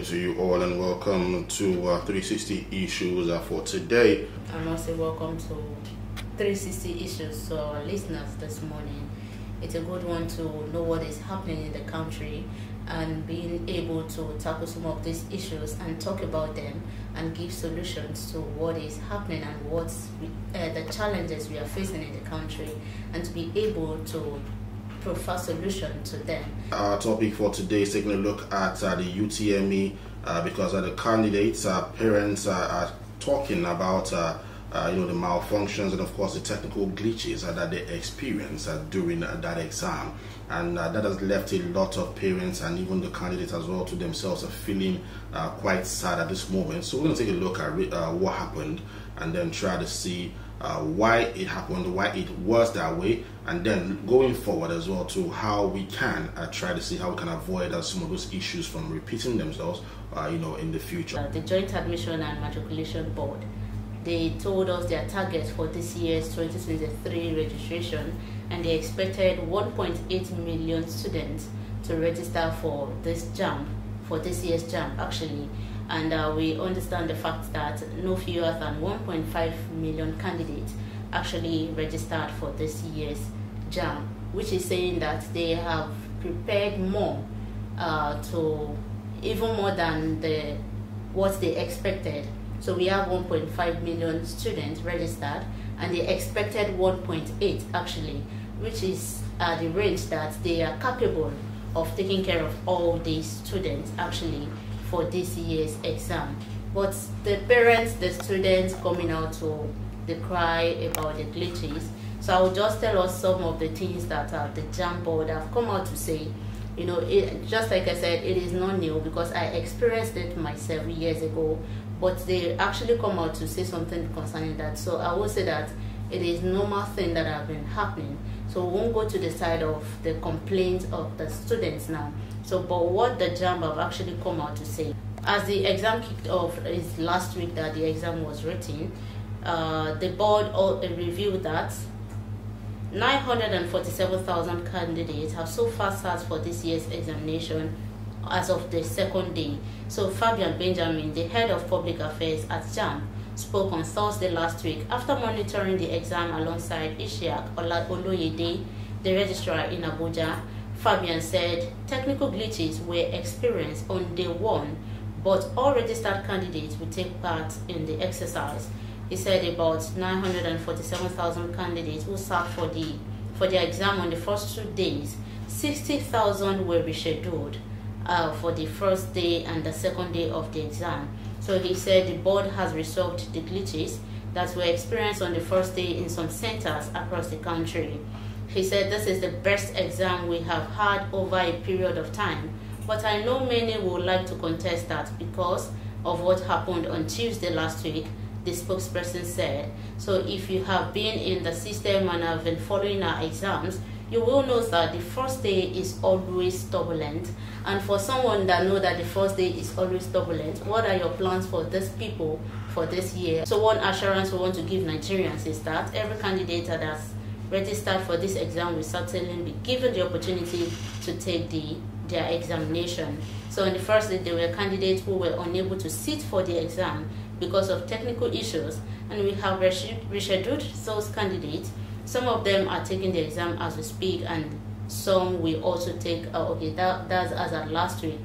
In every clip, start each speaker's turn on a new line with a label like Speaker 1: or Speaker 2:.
Speaker 1: To you all and welcome to 360 Issues for today.
Speaker 2: And also welcome to 360 Issues to our listeners this morning. It's a good one to know what is happening in the country and being able to tackle some of these issues and talk about them and give solutions to what is happening and what's the challenges we are facing in the country, and to be able to provide solution to them.
Speaker 1: Our topic for today is taking a look at the UTME because the candidates, parents are talking about the malfunctions and of course the technical glitches that they experience during that exam, and that has left a lot of parents and even the candidates as well to themselves are feeling quite sad at this moment. So we're going to take a look at what happened and then try to see why it happened, why it was that way, and then going forward as well to how we can try to see how we can avoid some of those issues from repeating themselves in the future.
Speaker 2: The Joint Admission and Matriculation Board, they told us their target for this year's 2023 registration, and they expected 1.8 million students to register for this year's JAMB actually. And we understand the fact that no fewer than 1.5 million candidates actually registered for this year's JAMB, which is saying that they have prepared more, to even more than what they expected. So we have 1.5 million students registered, and they expected 1.8 actually, which is the range that they are capable of taking care of all these students actually for this year's exam. But the parents, the students coming out to decry about the glitches. So I will just tell us some of the things that the JAMB board have come out to say. Just like I said, it is not new because I experienced it myself years ago, but they actually come out to say something concerning that. So I will say that it is normal thing that have been happening. So we won't go to the side of the complaints of the students now. So, but what the JAMB have actually come out to say, as the exam kicked off is last week that the exam was written, the board revealed that 947,000 candidates have so far sat for this year's examination as of the second day. So Fabian Benjamin, the head of public affairs at JAMB, spoke on Thursday last week after monitoring the exam alongside Ishiak Oloyede, the registrar in Abuja. Fabian said technical glitches were experienced on day one, but all registered candidates will take part in the exercise. He said about 947,000 candidates who sat for their exam on the first 2 days. 60,000 were rescheduled for the first day and the second day of the exam. So he said the board has resolved the glitches that were experienced on the first day in some centers across the country. He said this is the best exam we have had over a period of time, but I know many would like to contest that because of what happened on Tuesday last week, the spokesperson said. So if you have been in the system and have been following our exams, you will know that the first day is always turbulent. And for someone that know that the first day is always turbulent, what are your plans for these people for this year? So one assurance we want to give Nigerians is that every candidate that's registered for this exam will certainly be given the opportunity to take their examination. So on the first day, there were candidates who were unable to sit for the exam because of technical issues, and we have rescheduled those candidates. Some of them are taking the exam as we speak, and some will also take, that's as of last week.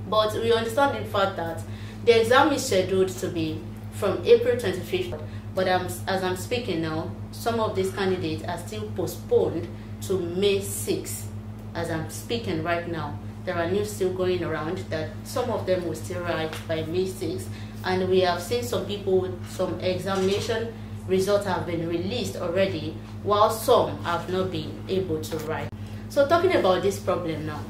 Speaker 2: But we understand the fact that the exam is scheduled to be from April 25th, but as I'm speaking now, some of these candidates are still postponed to May 6th. As I'm speaking right now, there are news still going around that some of them will still write by May 6th, and we have seen some people with some examination results have been released already, while some have not been able to write. So talking about this problem now,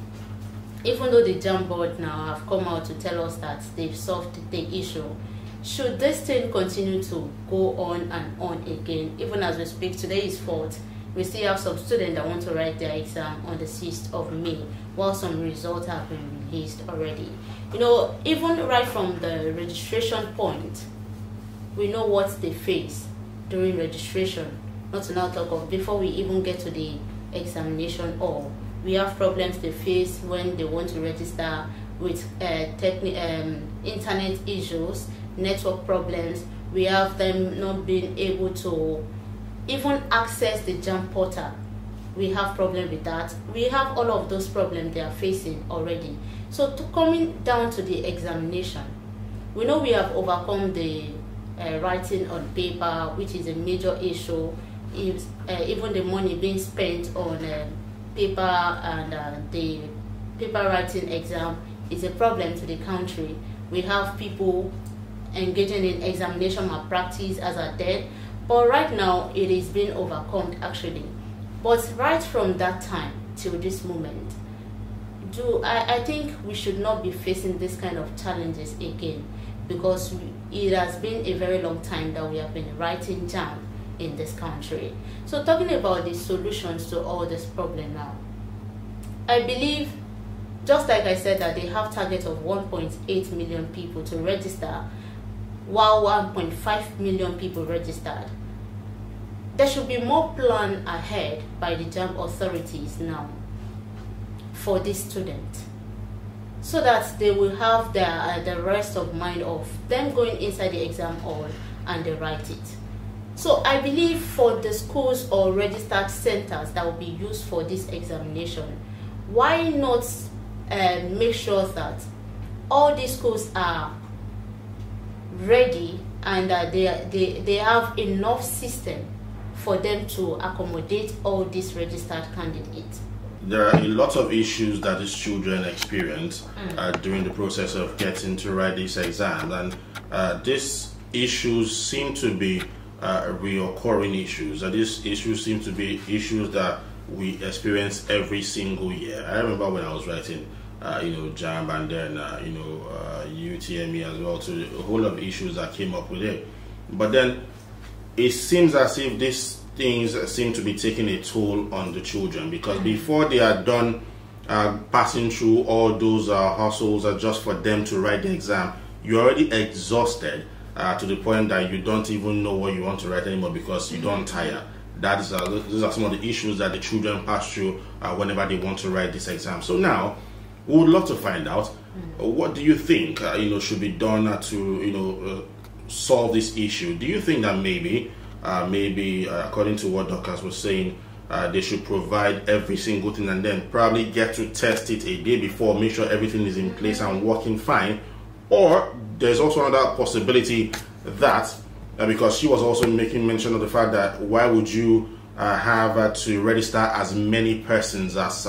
Speaker 2: even though the JAMB board now have come out to tell us that they've solved the issue, should this thing continue to go on and on again? Even as we speak, today is 4th. We still have some students that want to write their exam on the 6th of May, while some results have been released already. Even right from the registration point, we know what they face during registration, not to now talk of before we even get to the examination hall. We have problems they face when they want to register with internet issues, network problems. We have them not being able to even access the JAMB portal. We have problem with that. We have all of those problems they are facing already. So coming down to the examination, we know we have overcome the writing on paper, which is a major issue. Even the money being spent on paper and the paper writing exam is a problem to the country. We have people engaging in examination malpractice as a dead, but right now it is being overcome actually. But right from that time till this moment, I think we should not be facing this kind of challenges again, because it has been a very long time that we have been writing JAMB in this country. So talking about the solutions to all this problem now, I believe, just like I said, that they have target of 1.8 million people to register, while 1.5 million people registered. There should be more plan ahead by the JAMB authorities now for this student, so that they will have the rest of mind of them going inside the exam hall and they write it. So I believe for the schools or registered centers that will be used for this examination, why not make sure that all these schools are ready and they have enough system for them to accommodate all these registered candidates?
Speaker 1: There are a lot of issues that these children experience during the process of getting to write these exams, and these issues seem to be reoccurring issues. These issues seem to be issues that we experience every single year. I remember when I was writing JAMB and then UTME as well, to a whole lot of issues that came up with it. But then it seems as if these things seem to be taking a toll on the children, because before they are done passing through all those hustles just for them to write the exam, you're already exhausted to the point that you don't even know what you want to write anymore because you don't tire. Those are some of the issues that the children pass through whenever they want to write this exam. So now we would love to find out, what do you think should be done to solve this issue? Do you think that maybe according to what Dorcas was saying, they should provide every single thing and then probably get to test it a day before, make sure everything is in place and working fine? Or there's also another possibility that because she was also making mention of the fact that why would you have to register as many persons as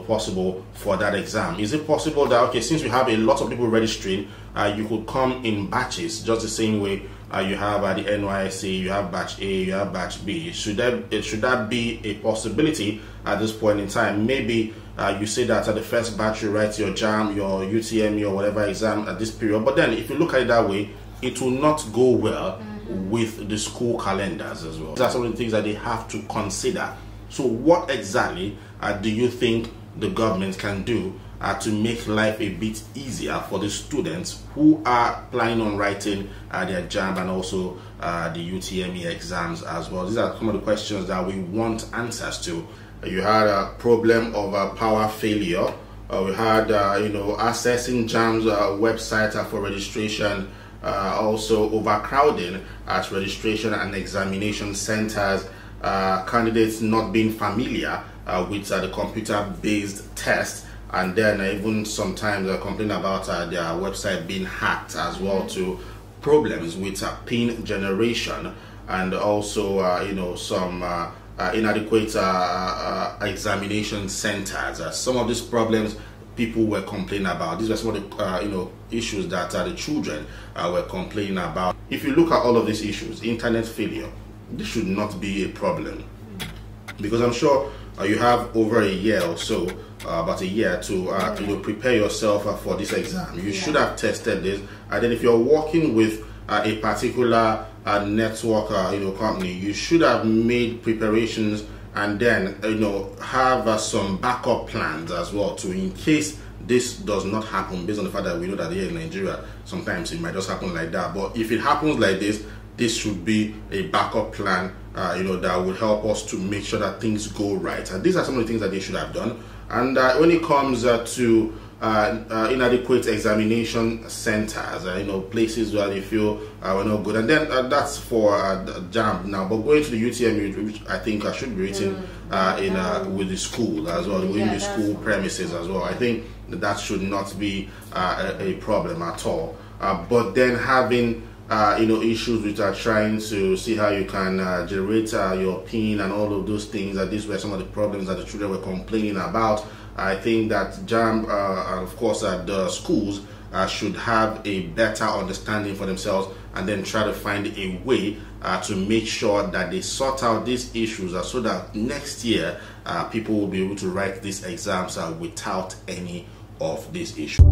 Speaker 1: possible for that exam? Is it possible that, okay, since we have a lot of people registering, you could come in batches, just the same way you have the NYSC, you have batch A, you have batch B? Should that be a possibility at this point in time? Maybe you say that at the first batch you write your JAMB, your UTME or whatever exam at this period, but then if you look at it that way, it will not go well with the school calendars as well. These are some of the things that they have to consider. So what exactly do you think the government can do to make life a bit easier for the students who are planning on writing their JAMB and also the UTME exams as well? These are some of the questions that we want answers to. You had a problem of power failure. We had accessing JAMB's website for registration, also overcrowding at registration and examination centers, candidates not being familiar with the computer-based test, and then even sometimes complain about their website being hacked as well, to problems with PIN generation, and also some inadequate examination centers. Some of these problems people were complaining about. These were some of the issues that the children were complaining about. If you look at all of these issues, internet failure, this should not be a problem, because I'm sure you have over a year or so, about a year to prepare yourself for this exam. You should have tested this, and then if you're working with a particular network company, you should have made preparations and then have some backup plans as well, to in case this does not happen, based on the fact that we know that here in Nigeria sometimes it might just happen like that. But if it happens like this should be a backup plan that will help us to make sure that things go right. And these are some of the things that they should have done. And when it comes to inadequate examination centers, places where they feel were not good, and then that's for JAMB now. But going to the UTME, which I think should be written with the school as well, within the school premises as well. I think that should not be a problem at all. But then having issues which are trying to see how you can generate your PIN and all of those things, that these were some of the problems that the children were complaining about. I think that JAMB, and of course the schools, should have a better understanding for themselves, and then try to find a way to make sure that they sort out these issues so that next year people will be able to write these exams without any of these issues.